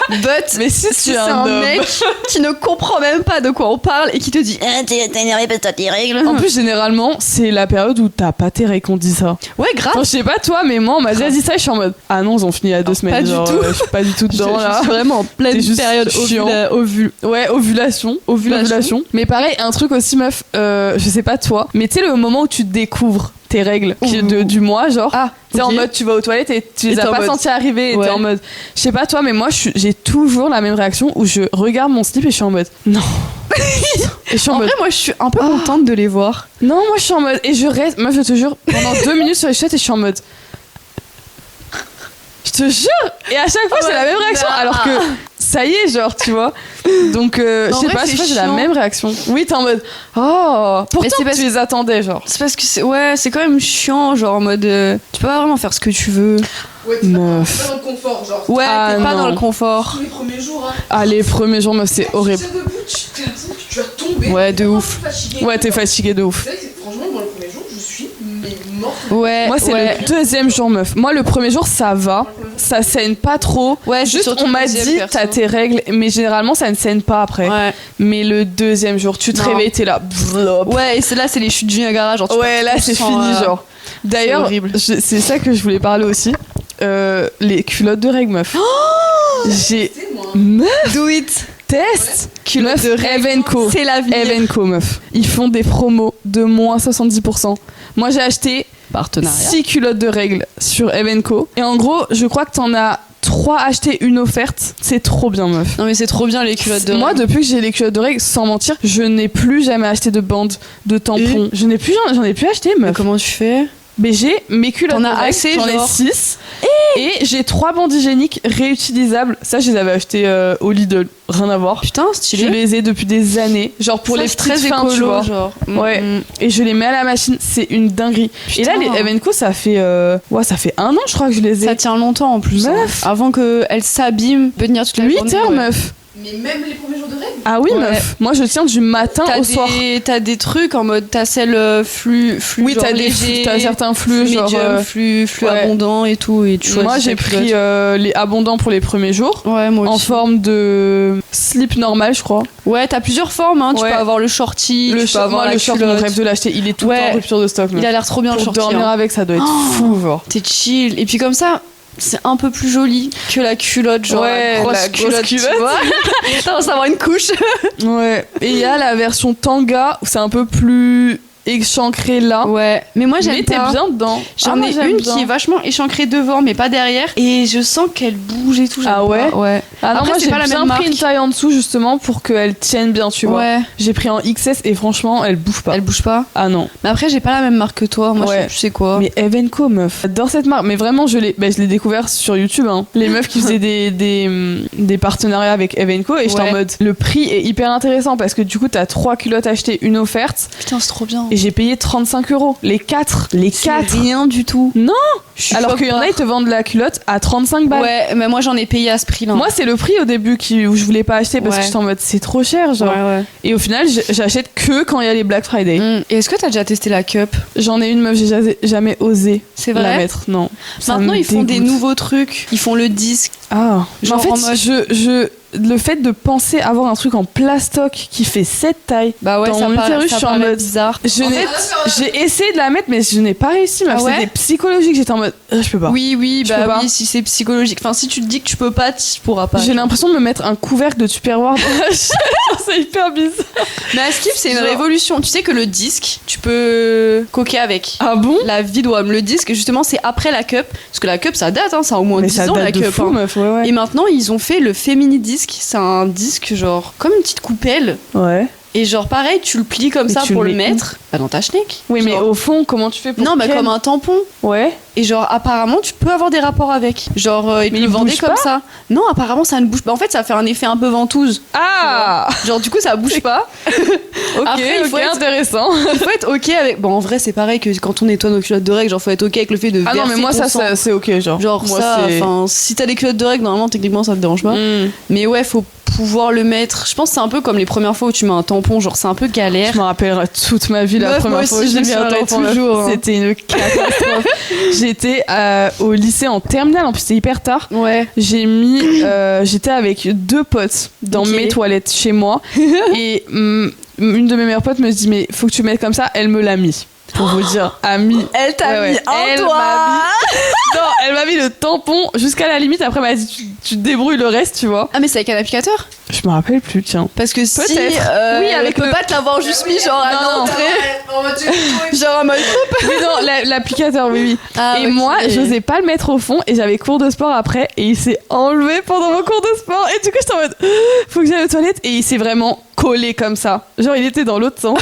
Speaker 2: But.
Speaker 1: Mais si
Speaker 2: Si
Speaker 1: tu es
Speaker 2: c'est
Speaker 1: un
Speaker 2: un
Speaker 1: homme.
Speaker 2: mec qui ne comprend même pas de quoi on parle et qui te dit ah, t'es énervé parce que t'as tes règles.
Speaker 1: En plus, généralement, c'est la période où t'as pas tes règles qu'on dit ça.
Speaker 2: Ouais, grave.
Speaker 1: Enfin, je sais pas toi, mais moi, on m'a déjà dit ça et je suis en mode ah non, ils ont fini il y a 2 semaines.
Speaker 2: pas du
Speaker 1: genre,
Speaker 2: tout.
Speaker 1: je suis pas du tout dedans
Speaker 2: Je
Speaker 1: là.
Speaker 2: suis vraiment en pleine
Speaker 1: C'est juste
Speaker 2: période
Speaker 1: chiant. Ouais, ovulation. Mais pareil, un truc aussi, meuf, je sais pas toi, mais tu sais, le moment où tu découvres tes règles du mois, genre,
Speaker 2: Ah,
Speaker 1: t'es en
Speaker 2: ok.
Speaker 1: mode, tu vas aux toilettes et tu
Speaker 2: Et
Speaker 1: les
Speaker 2: t'es
Speaker 1: as
Speaker 2: en
Speaker 1: pas
Speaker 2: mode-
Speaker 1: sentis arriver et
Speaker 2: Ouais.
Speaker 1: t'es en mode, je sais pas toi, mais moi, j'ai toujours la même réaction où je regarde mon slip et je suis en mode, non. Et je suis en
Speaker 2: En
Speaker 1: mode,
Speaker 2: vrai, moi, je suis un peu contente de les voir.
Speaker 1: non, moi, je suis en mode, et je reste, moi, je te jure, pendant 2 minutes sur les chiottes et je suis en mode, je te jure, et à chaque fois, j'ai la même réaction,
Speaker 2: non.
Speaker 1: alors que ça y est, genre, tu vois. Donc, je
Speaker 2: En
Speaker 1: sais
Speaker 2: vrai,
Speaker 1: pas,
Speaker 2: c'est
Speaker 1: je sais pas, j'ai la
Speaker 2: chiant.
Speaker 1: même réaction. Oui, t'es en mode, oh, pourtant,
Speaker 2: c'est parce-
Speaker 1: tu les attendais, genre.
Speaker 2: C'est parce que c'est ouais, c'est quand même chiant, genre en mode tu peux pas vraiment faire ce que tu veux.
Speaker 3: Ouais, t'es
Speaker 1: Meuf.
Speaker 3: pas dans le confort, genre.
Speaker 2: Ouais,
Speaker 1: Ah,
Speaker 2: t'es pas
Speaker 1: non.
Speaker 2: dans le confort.
Speaker 3: Tous les premiers jours, hein.
Speaker 1: Ah, les premiers jours, meuf, c'est horrible.
Speaker 3: Tu tiens debout, t'as l'impression que tu vas tomber.
Speaker 2: Ouais, de
Speaker 3: T'es
Speaker 2: ouf.
Speaker 3: fatigué.
Speaker 1: Ouais, t'es fatigué de ouf.
Speaker 3: C'est vrai que franchement, moi, le premier jour, je suis mais morte.
Speaker 2: Ouais.
Speaker 1: Moi, c'est
Speaker 2: ouais.
Speaker 1: le 2e jour, meuf. Moi, le premier jour, ça va. Ça saigne pas trop.
Speaker 2: Ouais, c'est
Speaker 1: Juste,
Speaker 2: surtout
Speaker 1: on
Speaker 2: le
Speaker 1: m'a
Speaker 2: deuxième,
Speaker 1: dit,
Speaker 2: perso.
Speaker 1: t'as tes règles, mais généralement, ça ne saigne pas après.
Speaker 2: Ouais.
Speaker 1: Mais le 2e jour, tu te
Speaker 2: Non.
Speaker 1: réveilles, t'es là. Blop.
Speaker 2: Ouais, et c'est là, c'est les chutes du Niagara, genre. tu
Speaker 1: Ouais, là,
Speaker 2: tu
Speaker 1: c'est
Speaker 2: sens,
Speaker 1: fini, genre. D'ailleurs,
Speaker 2: horrible.
Speaker 1: c'est ça que je voulais parler aussi. Les culottes de règles, meuf. J'ai
Speaker 3: C'est moi.
Speaker 1: meuf
Speaker 2: Do it.
Speaker 1: test
Speaker 2: Culottes
Speaker 1: meuf
Speaker 2: de règles.
Speaker 1: Evenco.
Speaker 2: C'est la vie.
Speaker 1: Evenco, meuf. Ils font des promos de moins 70%. Moi, j'ai acheté
Speaker 2: Partenariat.
Speaker 1: 6 culottes de règles sur Evenco. Et en gros, je crois que t'en as 3 achetées, une offerte. C'est trop bien, meuf.
Speaker 2: Non mais c'est trop bien les culottes de
Speaker 1: Moi,
Speaker 2: règles.
Speaker 1: depuis que j'ai les culottes de règles, sans mentir, je n'ai plus jamais acheté de bandes, de tampons. J'en ai plus acheté,
Speaker 2: Mais
Speaker 1: meuf.
Speaker 2: comment tu fais?
Speaker 1: Mais j'ai mes culottes
Speaker 2: T'en
Speaker 1: de
Speaker 2: as
Speaker 1: règles,
Speaker 2: assez,
Speaker 1: j'en ai
Speaker 2: genre
Speaker 1: 6. Et j'ai 3 bandes hygiéniques réutilisables. Ça, je les avais achetées au Lidl. Rien à voir.
Speaker 2: Putain,
Speaker 1: Je
Speaker 2: stylé.
Speaker 1: les ai depuis des années. Genre pour
Speaker 2: Ça,
Speaker 1: les
Speaker 2: c'est
Speaker 1: petites
Speaker 2: très
Speaker 1: fins, tu
Speaker 2: écolo,
Speaker 1: vois.
Speaker 2: genre.
Speaker 1: Ouais. Et je les mets à la machine. C'est une dinguerie. Et là,
Speaker 2: Putain.
Speaker 1: les Evenco, ça fait 1 an, je crois que je les ai.
Speaker 2: Ça tient longtemps en plus.
Speaker 1: Meuf.
Speaker 2: Avant qu'elles s'abîment, peut tenir toute la
Speaker 1: 8
Speaker 2: journée.
Speaker 1: heures,
Speaker 2: ouais.
Speaker 1: meuf.
Speaker 3: Mais même les premiers jours de règles.
Speaker 1: Ah oui,
Speaker 2: Ouais.
Speaker 1: meuf. Moi, je tiens du matin au soir.
Speaker 2: T'as des trucs en mode t'as celle flux
Speaker 1: Oui,
Speaker 2: genre
Speaker 1: t'as
Speaker 2: léger,
Speaker 1: t'as certains flux,
Speaker 2: flux
Speaker 1: genre.
Speaker 2: medium, flux
Speaker 1: ouais.
Speaker 2: abondant et tout. Et tu
Speaker 1: Moi,
Speaker 2: choisis
Speaker 1: j'ai
Speaker 2: ta
Speaker 1: pris
Speaker 2: culotte.
Speaker 1: les abondants pour les premiers jours.
Speaker 2: Ouais, moi
Speaker 1: En
Speaker 2: aussi.
Speaker 1: forme de slip normal, je crois.
Speaker 2: Ouais, t'as plusieurs formes. Hein. Tu
Speaker 1: Ouais.
Speaker 2: peux avoir le shorty, tu peux
Speaker 1: Moi,
Speaker 2: avoir la
Speaker 1: le short, mon
Speaker 2: culotte.
Speaker 1: rêve de l'acheter. Il est tout le
Speaker 2: Ouais.
Speaker 1: temps en rupture de stock.
Speaker 2: Il a l'air trop bien le
Speaker 1: Pour
Speaker 2: shorty.
Speaker 1: dormir
Speaker 2: hein.
Speaker 1: avec, ça doit être
Speaker 2: Oh.
Speaker 1: fou, genre.
Speaker 2: T'es chill. Et puis comme ça, c'est un peu plus joli que la culotte, genre
Speaker 1: Ouais,
Speaker 2: la grosse
Speaker 1: la grosse
Speaker 2: culotte, tu
Speaker 1: culotte.
Speaker 2: vois. Attends, ça va avoir une couche.
Speaker 1: Ouais. Et il y a la version tanga où c'est un peu plus échancré là.
Speaker 2: Ouais, mais moi j'aime
Speaker 1: Mais t'es
Speaker 2: pas.
Speaker 1: bien dedans.
Speaker 2: J'en
Speaker 1: Ah, moi,
Speaker 2: ai
Speaker 1: j'aime
Speaker 2: une
Speaker 1: bien.
Speaker 2: qui est vachement échancrée devant, mais pas derrière. Et je sens qu'elle bouge et tout. j'aime
Speaker 1: Ah ouais
Speaker 2: pas. Ouais.
Speaker 1: Ah non,
Speaker 2: Après,
Speaker 1: moi
Speaker 2: c'est
Speaker 1: j'ai
Speaker 2: pas la
Speaker 1: bien
Speaker 2: même
Speaker 1: pris une
Speaker 2: marque.
Speaker 1: taille en dessous justement pour qu'elle tienne bien, tu vois.
Speaker 2: Ouais.
Speaker 1: J'ai pris en XS et franchement, elle bouge pas.
Speaker 2: Elle bouge pas.
Speaker 1: Ah non.
Speaker 2: Mais après, j'ai pas la même marque que toi. Moi,
Speaker 1: Ouais.
Speaker 2: je sais quoi.
Speaker 1: Mais Evenco, meuf. J'adore cette marque. Mais vraiment, je l'ai découvert sur YouTube. Hein. Les meufs qui faisaient des partenariats avec Evenco. Et j'étais
Speaker 2: Ouais.
Speaker 1: en mode, le prix est hyper intéressant parce que du coup, t'as 3 culottes achetées, une offerte.
Speaker 2: Putain, c'est trop bien.
Speaker 1: Et j'ai payé 35 €. Les 4. Les 4.
Speaker 2: Rien du tout.
Speaker 1: Non.
Speaker 2: Je suis
Speaker 1: Alors
Speaker 2: choquée
Speaker 1: qu'il y en a,
Speaker 2: par-
Speaker 1: ils te vendent la culotte à 35 balles.
Speaker 2: Ouais, mais moi j'en ai payé à ce prix-là.
Speaker 1: Moi, c'est le prix au début où je voulais pas acheter parce
Speaker 2: Ouais.
Speaker 1: que j'étais en mode, c'est trop cher, genre.
Speaker 2: ouais.
Speaker 1: Et au final, j'achète que quand il y a les Black Friday.
Speaker 2: Et est-ce que t'as déjà testé la cup?
Speaker 1: J'en ai une meuf, j'ai jamais osé
Speaker 2: C'est
Speaker 1: la
Speaker 2: vrai.
Speaker 1: mettre. Non. Ça
Speaker 2: Maintenant,
Speaker 1: me
Speaker 2: ils font des
Speaker 1: dégoûte.
Speaker 2: nouveaux trucs. Ils font le disque.
Speaker 1: Ah,
Speaker 2: Genre
Speaker 1: en fait,
Speaker 2: en mode-
Speaker 1: le fait de penser avoir un truc en plastoc qui fait cette taille,
Speaker 2: Bah ouais,
Speaker 1: Dans
Speaker 2: ça
Speaker 1: mon
Speaker 2: paraît,
Speaker 1: utérus,
Speaker 2: ça
Speaker 1: je suis en
Speaker 2: paraît
Speaker 1: mode-
Speaker 2: bizarre.
Speaker 1: je
Speaker 2: En
Speaker 1: n'ai-
Speaker 2: fait,
Speaker 1: j'ai essayé de la mettre, mais je n'ai pas réussi.
Speaker 2: Ah ouais
Speaker 1: C'était psychologique. J'étais en mode, je peux pas.
Speaker 2: oui,
Speaker 1: Je peux pas.
Speaker 2: bah oui, si c'est psychologique. Enfin, si tu te dis que tu peux pas, tu pourras pas.
Speaker 1: J'ai l'impression de me mettre un couvercle de Tupperware. C'est hyper bizarre.
Speaker 2: Mais à Skip, c'est une
Speaker 1: Genre-
Speaker 2: révolution. Tu sais que le disque, tu peux coquer avec.
Speaker 1: Ah bon?
Speaker 2: La vie doit. Le disque, justement, c'est après la cup. Parce que la cup, ça date, hein, ça a au moins
Speaker 1: Mais
Speaker 2: 10
Speaker 1: ça
Speaker 2: ans, la
Speaker 1: date de
Speaker 2: cup.
Speaker 1: fou,
Speaker 2: hein.
Speaker 1: meuf. Ouais,
Speaker 2: Et maintenant, ils ont fait le Femini disque. C'est un disque, genre, comme une petite coupelle.
Speaker 1: ouais.
Speaker 2: Et genre, pareil, tu le plies comme
Speaker 1: Mais
Speaker 2: ça
Speaker 1: tu
Speaker 2: pour
Speaker 1: le
Speaker 2: le
Speaker 1: mets où
Speaker 2: mettre. Bah, dans ta schneck.
Speaker 1: Oui, mais
Speaker 2: Genre-
Speaker 1: au fond, comment tu fais pour
Speaker 2: Non, bah,
Speaker 1: qu'elle-
Speaker 2: comme un tampon.
Speaker 1: Ouais.
Speaker 2: Et genre, apparemment, tu peux avoir des rapports avec. Genre, ils
Speaker 1: Mais
Speaker 2: te le
Speaker 1: il
Speaker 2: vendaient
Speaker 1: bouge
Speaker 2: comme
Speaker 1: pas
Speaker 2: ça. Non, apparemment, ça ne bouge pas. En fait, ça fait un effet un peu ventouse.
Speaker 1: Ah.
Speaker 2: Genre, du coup, ça bouge pas.
Speaker 1: Ok,
Speaker 2: Après, il faut
Speaker 1: ok,
Speaker 2: être-
Speaker 1: intéressant.
Speaker 2: Il faut être ok avec. Bon, en vrai, c'est pareil que quand on nettoie nos culottes de règles, genre, faut être ok avec le fait de
Speaker 1: Ah non,
Speaker 2: verser
Speaker 1: mais moi
Speaker 2: ton
Speaker 1: ça,
Speaker 2: sang.
Speaker 1: c'est ok, genre.
Speaker 2: Genre,
Speaker 1: moi,
Speaker 2: ça,
Speaker 1: c'est-
Speaker 2: enfin, si t'as des culottes de règles, normalement, techniquement, ça te dérange pas.
Speaker 1: Mm.
Speaker 2: Mais ouais, faut pouvoir le mettre. Je pense que c'est un peu comme les premières fois où tu mets un tampon, genre, c'est un peu galère.
Speaker 1: Je me rappellerai toute ma vie la
Speaker 2: Meuf,
Speaker 1: première
Speaker 2: moi
Speaker 1: fois
Speaker 2: aussi,
Speaker 1: où
Speaker 2: je
Speaker 1: j'ai
Speaker 2: me
Speaker 1: mis un
Speaker 2: souviendrai
Speaker 1: tampon.
Speaker 2: toujours, hein.
Speaker 1: C'était une catastrophe. J'étais au lycée en terminale, en plus c'était hyper tard.
Speaker 2: Ouais.
Speaker 1: J'étais avec 2 potes dans
Speaker 2: Ok.
Speaker 1: mes toilettes chez moi et une de mes meilleures potes me dit mais faut que tu mettes comme ça. Elle me l'a mis. Pour vous dire, amie.
Speaker 2: Elle t'a
Speaker 1: Ouais, ouais. Elle m'a Non, elle m'a mis le tampon jusqu'à la limite. Après, elle m'a dit tu te débrouilles le reste, tu vois.
Speaker 2: Ah, mais c'est avec un applicateur?
Speaker 1: Je me rappelle plus, tiens.
Speaker 2: Parce que si.
Speaker 1: Peut-être. Oui, avec
Speaker 2: elle peut
Speaker 1: le-
Speaker 2: pas te l'avoir juste mis, genre, à
Speaker 1: Non, non.
Speaker 2: l'entrée.
Speaker 3: On va te
Speaker 2: Genre, en mode.
Speaker 1: Oui, non, l'applicateur, oui.
Speaker 2: Ah,
Speaker 1: Et
Speaker 2: ok.
Speaker 1: moi, j'osais pas le mettre au fond et j'avais cours de sport après et il s'est enlevé pendant mon cours de sport et du coup j'étais en mode faut que j'aille aux toilettes et il s'est vraiment collé comme ça. Genre il était dans l'autre sens.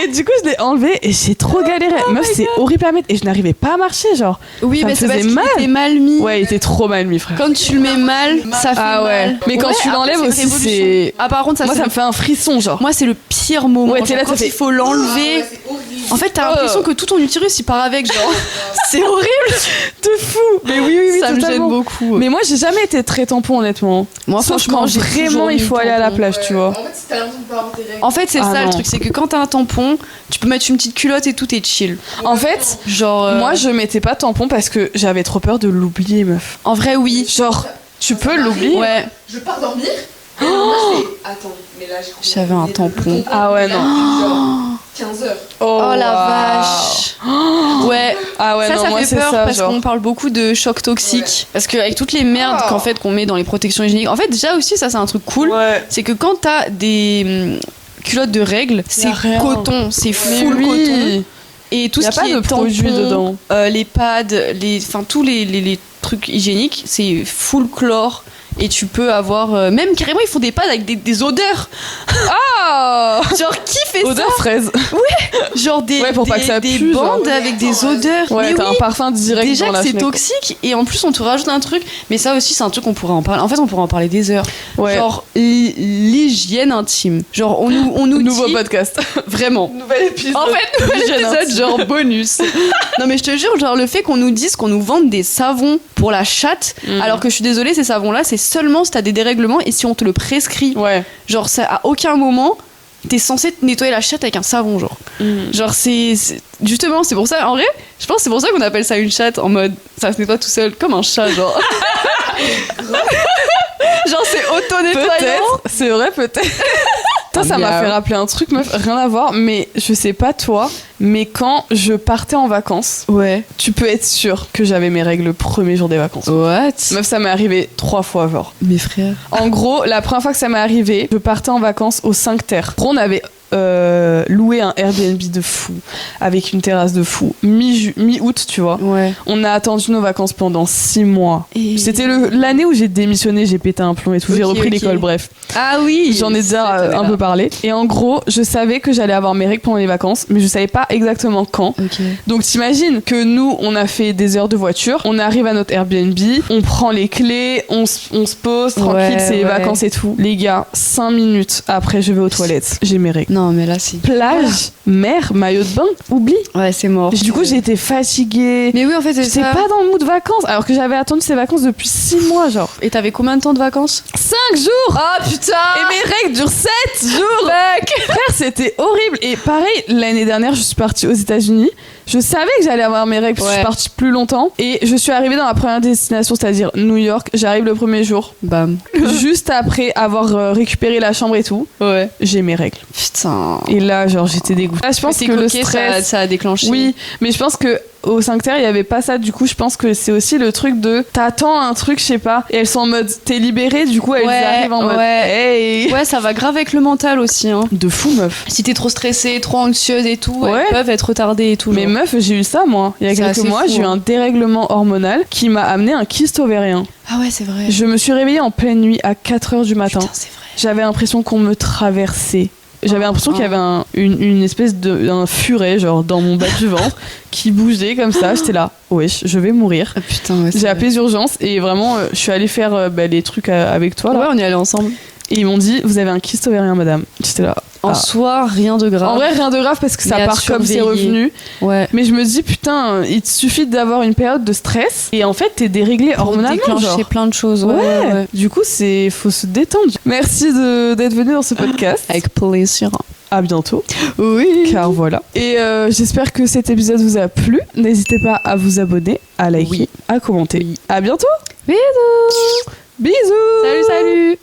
Speaker 1: Et du coup je l'ai enlevé et j'ai trop galéré. Meuf, c'est horrible à mettre et je n'arrivais pas à marcher genre.
Speaker 2: Oui,
Speaker 1: Ça
Speaker 2: mais
Speaker 1: me
Speaker 2: c'est parce
Speaker 1: faisait
Speaker 2: qu'il
Speaker 1: mal.
Speaker 2: était mal mis.
Speaker 1: Ouais, il était trop mal mis frère.
Speaker 2: Quand tu le mets mal, ça fait
Speaker 1: Ah ouais.
Speaker 2: mal.
Speaker 1: Mais quand
Speaker 2: Ouais,
Speaker 1: tu
Speaker 2: après,
Speaker 1: l'enlèves
Speaker 2: c'est une
Speaker 1: aussi,
Speaker 2: révolution.
Speaker 1: c'est-
Speaker 2: Ah, par contre, ça,
Speaker 1: Moi
Speaker 2: c'est
Speaker 1: ça me fait un frisson genre.
Speaker 2: Moi, c'est le pire moment.
Speaker 1: Ouais, t'es
Speaker 2: Genre,
Speaker 1: là,
Speaker 2: quand
Speaker 1: ça fait-
Speaker 2: il faut l'enlever.
Speaker 3: c'est horrible.
Speaker 2: En fait, t'as l'impression que tout ton utérus il part avec, genre. C'est horrible.
Speaker 1: De fou. Mais oui,
Speaker 2: Ça me gêne
Speaker 1: totalement.
Speaker 2: beaucoup.
Speaker 1: Mais moi j'ai jamais été très tampon honnêtement.
Speaker 2: Moi,
Speaker 1: Sauf
Speaker 2: franchement,
Speaker 1: quand
Speaker 2: j'ai
Speaker 1: vraiment
Speaker 2: toujours
Speaker 1: il
Speaker 2: mis
Speaker 1: faut
Speaker 2: le
Speaker 1: aller à la
Speaker 2: tampon.
Speaker 1: plage, tu vois.
Speaker 3: En fait, si t'as l'impression de pas avoir tes règles.
Speaker 2: En fait, c'est
Speaker 1: Ah
Speaker 2: ça
Speaker 1: non.
Speaker 2: le truc, c'est que quand t'as un tampon, tu peux mettre une petite culotte et tout est chill.
Speaker 1: En fait,
Speaker 2: Genre.
Speaker 1: moi je mettais pas tampon parce que j'avais trop peur de l'oublier meuf.
Speaker 2: En vrai, oui.
Speaker 1: Genre, tu peux l'oublier.
Speaker 2: Ouais.
Speaker 3: Je pars dormir. Et le lendemain, je fais, attends, mais là j'ai compris.
Speaker 2: J'avais un tampon.
Speaker 1: Ah ouais,
Speaker 3: il a
Speaker 1: non.
Speaker 3: pris genre 15 heures.
Speaker 2: Oh la
Speaker 1: waouh.
Speaker 2: vache. Ouais.
Speaker 1: Ah ouais,
Speaker 2: ça,
Speaker 1: non,
Speaker 2: ça
Speaker 1: moi
Speaker 2: fait
Speaker 1: c'est
Speaker 2: peur
Speaker 1: ça,
Speaker 2: parce
Speaker 1: genre.
Speaker 2: qu'on parle beaucoup de choc toxique.
Speaker 3: Ouais.
Speaker 2: Parce qu'avec toutes les merdes
Speaker 3: Oh.
Speaker 2: qu'en fait qu'on met dans les protections hygiéniques. En fait, déjà aussi, ça c'est un truc cool.
Speaker 1: Ouais.
Speaker 2: C'est que quand t'as des culottes de règles, c'est
Speaker 1: rien.
Speaker 2: coton, c'est
Speaker 1: Mais
Speaker 2: full
Speaker 1: oui.
Speaker 2: coton. Et tout
Speaker 1: Y a
Speaker 2: ce
Speaker 1: pas
Speaker 2: qui
Speaker 1: de
Speaker 2: est
Speaker 1: produits
Speaker 2: tampons,
Speaker 1: dedans.
Speaker 2: les pads, enfin tous les trucs hygiéniques, c'est full chlore. Et tu peux avoir. Même carrément, ils font des pads avec des odeurs.
Speaker 1: Ah
Speaker 2: Genre, qui fait
Speaker 1: Odeur fraise.
Speaker 2: ça? Genre des,
Speaker 1: Ouais, pour pas que ça
Speaker 2: des
Speaker 1: pue, genre.
Speaker 2: bandes avec des odeurs.
Speaker 1: Ouais,
Speaker 2: Mais
Speaker 1: t'as
Speaker 2: oui.
Speaker 1: un parfum direct
Speaker 2: Déjà
Speaker 1: dans
Speaker 2: que
Speaker 1: la
Speaker 2: c'est
Speaker 1: fenêtre.
Speaker 2: toxique et en plus on te rajoute un truc, mais ça aussi c'est un truc qu'on pourrait en parler. En fait, on pourrait en parler des heures.
Speaker 1: Ouais.
Speaker 2: Genre l'hygiène intime. Genre on nous
Speaker 1: Nouveau
Speaker 2: dit
Speaker 1: podcast.
Speaker 2: vraiment.
Speaker 1: Nouvel épisode.
Speaker 2: En fait, nouvel
Speaker 1: Hygiène
Speaker 2: épisode
Speaker 1: intime.
Speaker 2: genre bonus. Non mais je te jure, genre le fait qu'on nous dise qu'on nous vende des savons pour la chatte, alors que je suis désolée, ces savons-là, c'est seulement si t'as des dérèglements et si on te le prescrit.
Speaker 1: Ouais.
Speaker 2: Genre, ça, à aucun moment, t'es censé te nettoyer la chatte avec un savon, genre. Genre, justement, c'est pour ça, en vrai, je pense que c'est pour ça qu'on appelle ça une chatte, en mode, ça se nettoie tout seul, comme un chat, genre. Genre, c'est auto-nettoyant.
Speaker 1: Peut-être, c'est vrai, peut-être. Toi, ça m'a fait rappeler un truc, meuf, rien à voir, mais je sais pas toi, mais quand je partais en vacances,
Speaker 2: Ouais.
Speaker 1: tu peux être sûr que j'avais mes règles le premier jour des vacances.
Speaker 2: What?
Speaker 1: Meuf, ça m'est arrivé 3 fois, genre.
Speaker 2: Mes frères.
Speaker 1: En gros, la première fois que ça m'est arrivé, je partais en vacances aux 5 Terres. On avait loué un Airbnb de fou, avec une terrasse de fou, mi-août, tu vois.
Speaker 2: Ouais.
Speaker 1: On a attendu nos vacances pendant 6 mois.
Speaker 2: Et...
Speaker 1: C'était l'année où j'ai démissionné, j'ai pété un plomb et tout, j'ai
Speaker 2: Ok,
Speaker 1: repris
Speaker 2: ok.
Speaker 1: l'école, bref.
Speaker 2: Ah oui!
Speaker 1: J'en ai déjà
Speaker 2: Cette
Speaker 1: un
Speaker 2: année-là.
Speaker 1: peu parlé. Et en gros, je savais que j'allais avoir mes règles pendant les vacances, mais je savais pas exactement quand.
Speaker 2: Ok.
Speaker 1: Donc t'imagines que nous, on a fait des heures de voiture, on arrive à notre Airbnb, on prend les clés, on se pose tranquille,
Speaker 2: Ouais,
Speaker 1: c'est les
Speaker 2: ouais.
Speaker 1: vacances et tout. Les gars, 5 minutes après, je vais aux toilettes, j'ai mes règles.
Speaker 2: Non, mais là, c'est.
Speaker 1: Plage, mer, maillot de bain, oublie.
Speaker 2: Ouais, c'est mort.
Speaker 1: Du coup, j'ai été fatiguée.
Speaker 2: Mais oui, en fait, c'est
Speaker 1: J'étais
Speaker 2: ça.
Speaker 1: pas dans le mood vacances, alors que j'avais attendu ces vacances depuis 6 mois, genre.
Speaker 2: Et t'avais combien de temps de vacances?
Speaker 1: 5 jours!
Speaker 2: Oh putain!
Speaker 1: Et mes règles durent 7 jours! Frère, c'était horrible. Et pareil, l'année dernière, je suis partie aux États-Unis. Je savais que j'allais avoir mes règles parce que je suis partie plus longtemps. Et je suis arrivée dans la première destination, c'est-à-dire New York. J'arrive le premier jour.
Speaker 2: Bam.
Speaker 1: Juste après avoir récupéré la chambre et tout,
Speaker 2: Ouais.
Speaker 1: j'ai mes règles.
Speaker 2: Putain.
Speaker 1: Et là, genre, j'étais dégoûtée. Là, je pense
Speaker 2: T'es
Speaker 1: que le
Speaker 2: coquée,
Speaker 1: stress.
Speaker 2: ça a déclenché.
Speaker 1: Oui, mais je pense que au 5 Terres, il y avait pas ça. Du coup, je pense que c'est aussi le truc de t'attends un truc, je sais pas, et elles sont en mode t'es libérée, du coup elles
Speaker 2: Ouais,
Speaker 1: arrivent en mode hey.
Speaker 2: Ouais, ça va grave avec le mental aussi. Hein.
Speaker 1: De fou, meuf.
Speaker 2: Si t'es trop stressée, trop anxieuse et tout,
Speaker 1: Ouais.
Speaker 2: elles peuvent être retardées et tout.
Speaker 1: Mais
Speaker 2: genre.
Speaker 1: meuf, j'ai eu ça moi. Il y a
Speaker 2: C'est
Speaker 1: quelques
Speaker 2: assez
Speaker 1: mois,
Speaker 2: fou,
Speaker 1: j'ai eu
Speaker 2: hein.
Speaker 1: un dérèglement hormonal qui m'a amené un kyste ovérien.
Speaker 2: Ah ouais, c'est vrai.
Speaker 1: Je me suis réveillée en pleine nuit à 4h du matin.
Speaker 2: Putain, c'est vrai.
Speaker 1: J'avais l'impression qu'on me traversait. J'avais l'impression qu'il y avait une espèce d'un furet, genre dans mon bas du ventre, qui bougeait comme ça. J'étais là, wesh, je vais mourir.
Speaker 2: Ah putain, ouais.
Speaker 1: J'ai appelé les urgences et vraiment, je suis allée faire les trucs avec toi là.
Speaker 2: Ouais, on y allait ensemble.
Speaker 1: Et ils m'ont dit, vous avez un kyste ovérien, madame. J'étais là.
Speaker 2: En soi, rien de grave.
Speaker 1: En vrai, rien de grave parce que ça
Speaker 2: Mais à
Speaker 1: part comme c'est
Speaker 2: surveiller.
Speaker 1: revenu.
Speaker 2: Ouais.
Speaker 1: Mais je me dis, putain, il te suffit d'avoir une période de stress et en fait, t'es déréglé
Speaker 2: Pour
Speaker 1: hormonalement.
Speaker 2: déclencher
Speaker 1: Genre.
Speaker 2: plein de choses.
Speaker 1: Ouais. Du coup, faut se détendre. Merci d'être venu dans ce podcast.
Speaker 2: Avec plaisir.
Speaker 1: À bientôt.
Speaker 2: Oui.
Speaker 1: Car voilà. Et j'espère que cet épisode vous a plu. N'hésitez pas à vous abonner, à liker,
Speaker 2: Oui.
Speaker 1: à commenter. À bientôt.
Speaker 2: Bisous.
Speaker 1: Bisous.
Speaker 2: Salut, salut.